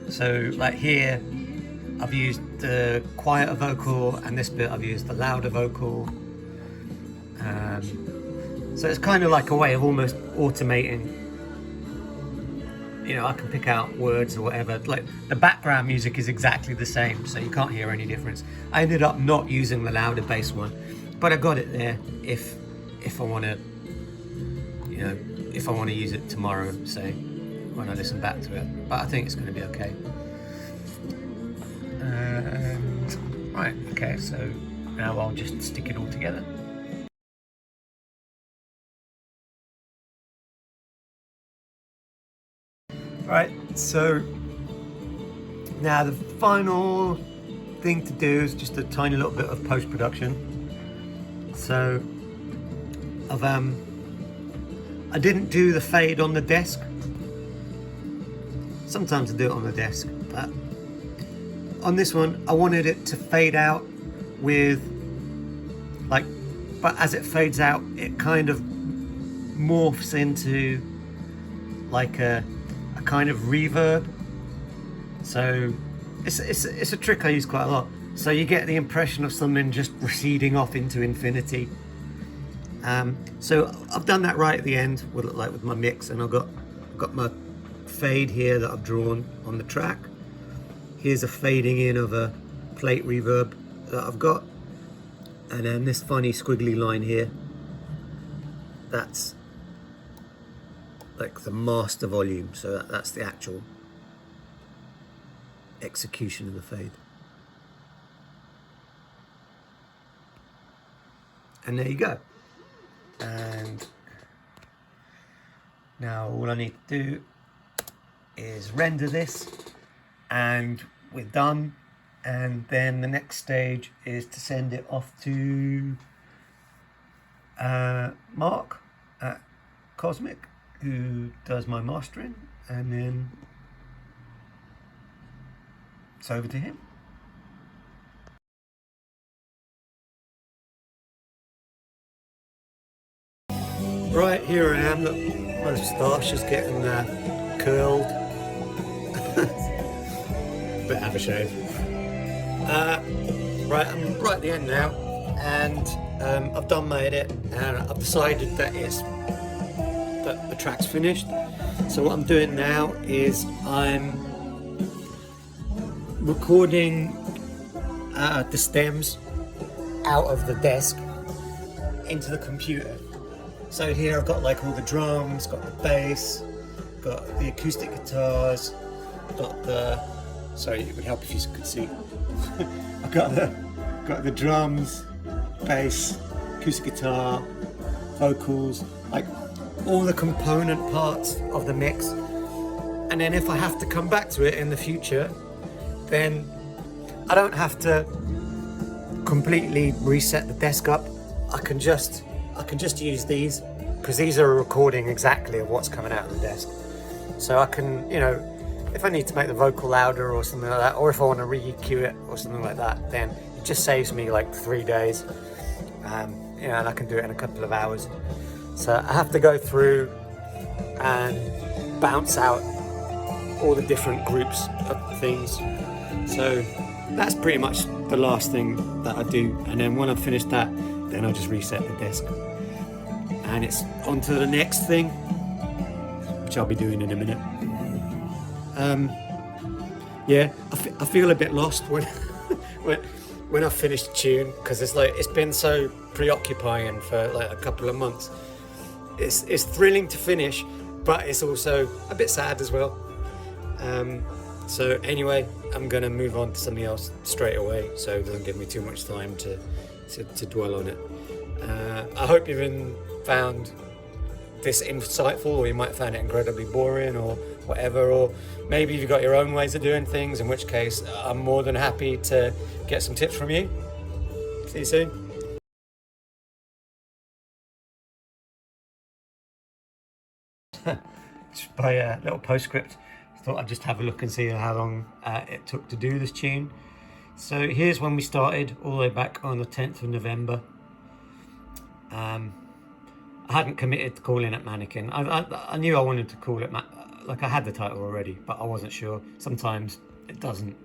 S1: So like here I've used the quieter vocal, and this bit I've used the louder vocal. So it's kind of like a way of almost automating. You know, I can pick out words or whatever. Like the background music is exactly the same, so you can't hear any difference. I ended up not using the louder bass one, but I got it there if I want to, you know, if I want to use it tomorrow, say, when I listen back to it. But I think it's going to be okay. Right, okay, so now I'll just stick it all together. Right, so now the final thing to do is just a tiny little bit of post-production. So I didn't do the fade on the desk. Sometimes I do it on the desk, but on this one I wanted it to fade out with like, but as it fades out it kind of morphs into like a kind of reverb. So it's a trick I use quite a lot. So you get the impression of something just receding off into infinity. So I've done that right at the end with my mix, and I've got my fade here that I've drawn on the track. Here's a fading in of a plate reverb that I've got. And then this funny squiggly line here, that's like the master volume. So that's the actual execution of the fade. And there you go. And now all I need to do is render this and we're done. And then the next stage is to send it off to Mark at Cosmic, who does my mastering, and then it's over to him. Right, here I am. Look, my moustache is getting curled. Bit have a shave. Right, I'm right at the end now, and I've done my edit, and I've decided that the track's finished. So what I'm doing now is I'm recording the stems out of the desk into the computer. So here I've got like all the drums, got the bass, got the acoustic guitars, got the, sorry, it would help if you could see. I've got the drums, bass, acoustic guitar, vocals, like all the component parts of the mix. And then if I have to come back to it in the future, then I don't have to completely reset the desk up. I can just use these, because these are a recording exactly of what's coming out of the desk. So I can, you know, if I need to make the vocal louder or something like that, or if I want to re-EQ it or something like that, then it just saves me like 3 days. You know, and I can do it in a couple of hours. So I have to go through and bounce out all the different groups of things. So that's pretty much the last thing that I do. And then when I've finished that, then I'll just reset the desk. And it's on to the next thing, which I'll be doing in a minute. Yeah, I feel a bit lost when I finish the tune, because it's been so preoccupying for like a couple of months. It's thrilling to finish, but it's also a bit sad as well. So anyway, I'm gonna move on to something else straight away, so it doesn't give me too much time to dwell on it. I hope you've found this insightful, or you might find it incredibly boring or whatever, or maybe you've got your own ways of doing things, in which case I'm more than happy to get some tips from you. See you soon. Just by a little postscript, I thought I'd just have a look and see how long it took to do this tune. So here's when we started, all the way back on the 10th of November. I hadn't committed to calling it Mannequin. I knew I wanted to call it, like I had the title already, but I wasn't sure. Sometimes it doesn't.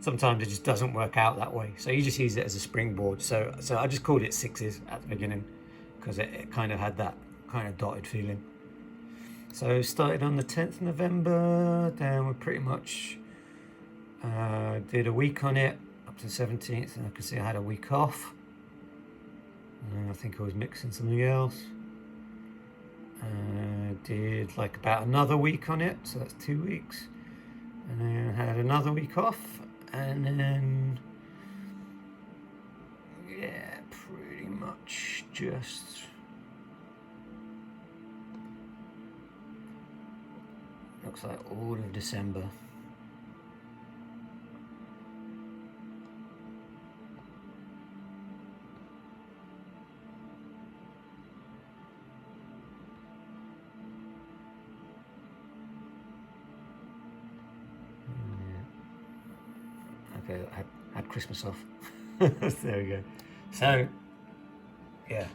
S1: Sometimes it just doesn't work out that way. So you just use it as a springboard. So I just called it Sixes at the beginning, because it kind of had that kind of dotted feeling. So started on the 10th of November, then we pretty much did a week on it, up to the 17th, and I can see I had a week off. And I think I was mixing something else. Did like about another week on it, so that's 2 weeks. And then had another week off, and then, yeah, pretty much just looks like all of December. Okay, I had Christmas off. There we go. So, yeah.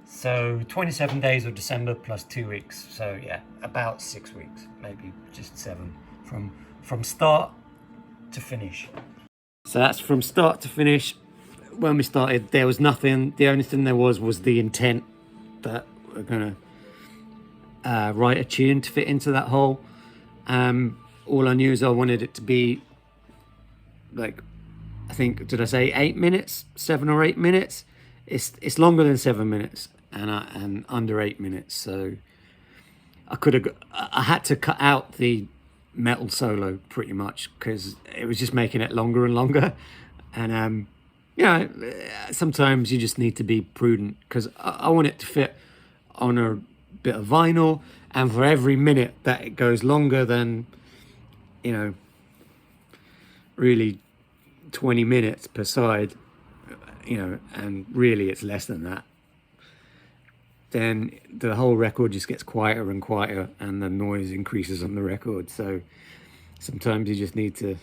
S1: So 27 days of December plus 2 weeks. So yeah, about 6 weeks, maybe just 7 from start to finish. So that's from start to finish. When we started, there was nothing. The only thing there was the intent that we're gonna write a tune to fit into that hole. All I knew is I wanted it to be like, I think, did I say 8 minutes, 7 or 8 minutes? It's longer than 7 minutes and under 8 minutes. So I had to cut out the metal solo pretty much because it was just making it longer and longer. And you know, sometimes you just need to be prudent because I want it to fit on a bit of vinyl, and for every minute that it goes longer than, you know, really 20 minutes per side, you know, and really it's less than that, then the whole record just gets quieter and quieter and the noise increases on the record. So sometimes you just need to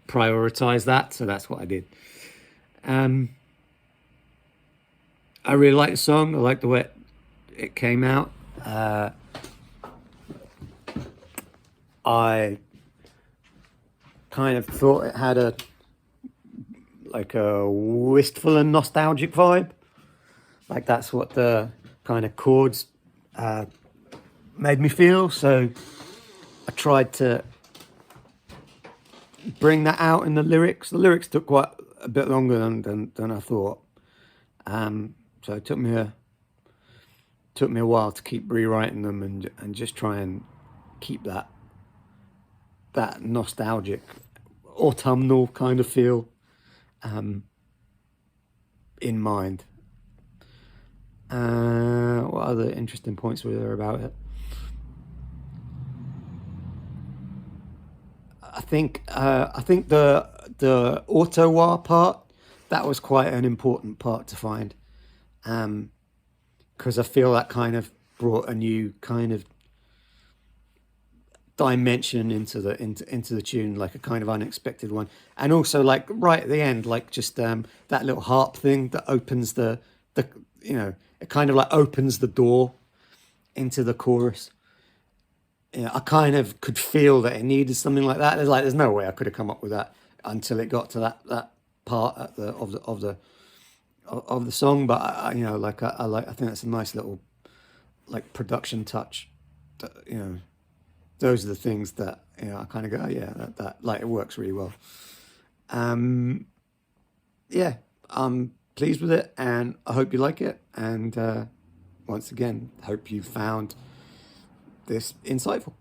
S1: prioritize that. So that's what I did. I really like the song. I like the way it came out. I kind of thought it had a wistful and nostalgic vibe. Like that's what the kind of chords made me feel. So I tried to bring that out in the lyrics. The lyrics took quite a bit longer than I thought. So it took me a while to keep rewriting them and just try and keep that nostalgic autumnal kind of feel in mind. What other interesting points were there about it? I think the auto wah part, that was quite an important part to find, because I feel that kind of brought a new kind of dimension into the tune, like a kind of unexpected one. And also like right at the end, like just that little harp thing that opens the you know, it kind of like opens the door into the chorus. You know, I kind of could feel that it needed something like that. There's no way I could have come up with that until it got to that part of the song. But I you know, like I think that's a nice little like production touch. That, you know, those are the things that, you know, I kind of go, oh, yeah, that like it works really well. Yeah, I'm pleased with it, and I hope you like it. And once again, hope you found this insightful.